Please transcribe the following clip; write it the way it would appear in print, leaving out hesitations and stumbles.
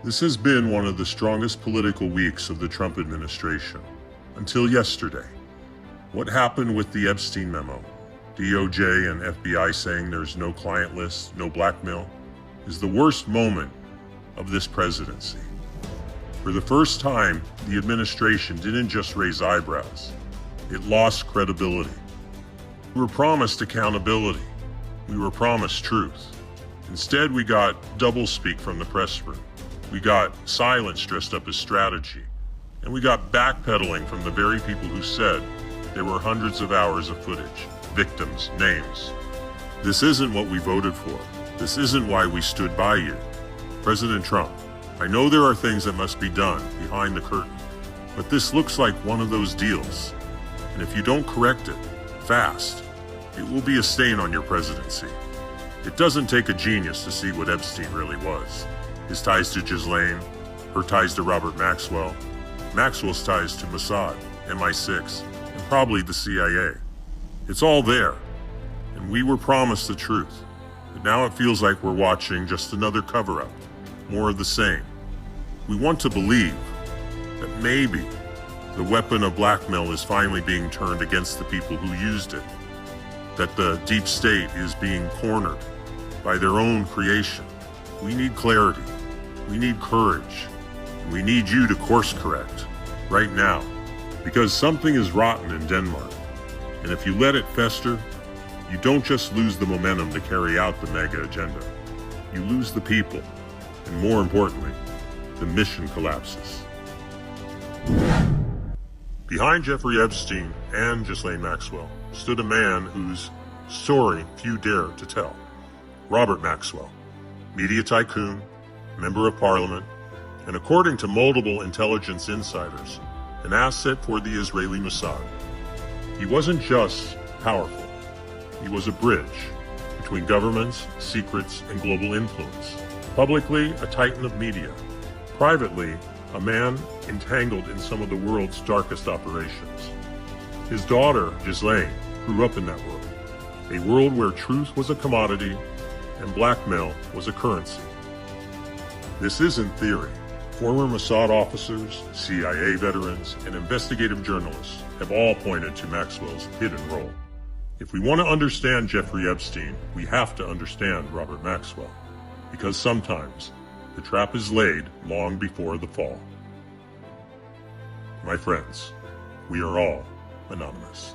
This has been one of the strongest political weeks of the Trump administration. Until yesterday. What happened with the Epstein Memo, DOJ and FBI saying there's no client list, no blackmail, is the worst moment of this presidency. For the first time, the administration didn't just raise eyebrows. It lost credibility. We were promised accountability. We were promised truth. Instead, we got doublespeak from the press room. We got silence dressed up as strategy. And we got backpedaling from the very people who said there were hundreds of hours of footage, victims, names. This isn't what we voted for. This isn't why we stood by you. President Trump, I know there are things that must be done behind the curtain, but this looks like one of those deals. And if you don't correct it fast, it will be a stain on your presidency. It doesn't take a genius to see what Epstein really was. His ties to Ghislaine, her ties to Robert Maxwell, Maxwell's ties to Mossad, MI6, and probably the CIA. It's all there, and we were promised the truth. But now it feels like we're watching just another cover-up, more of the same. We want to believe that maybe the weapon of blackmail is finally being turned against the people who used it, that the deep state is being cornered by their own creation. We need clarity. We need courage. And we need you to course correct right now, because something is rotten in Denmark. And if you let it fester, you don't just lose the momentum to carry out the mega agenda. You lose the people. And more importantly, the mission collapses. Behind Jeffrey Epstein and Ghislaine Maxwell stood a man whose story few dare to tell. Robert Maxwell, media tycoon, member of parliament, and according to multiple intelligence insiders, an asset for the Israeli Mossad. He wasn't just powerful. He was a bridge between governments, secrets, and global influence. Publicly, a titan of media. Privately, a man entangled in some of the world's darkest operations. His daughter, Ghislaine, grew up in that world. A world where truth was a commodity and blackmail was a currency. This isn't theory. Former Mossad officers, CIA veterans, and investigative journalists have all pointed to Maxwell's hidden role. If we want to understand Jeffrey Epstein, we have to understand Robert Maxwell, because sometimes the trap is laid long before the fall. My friends, we are all anonymous.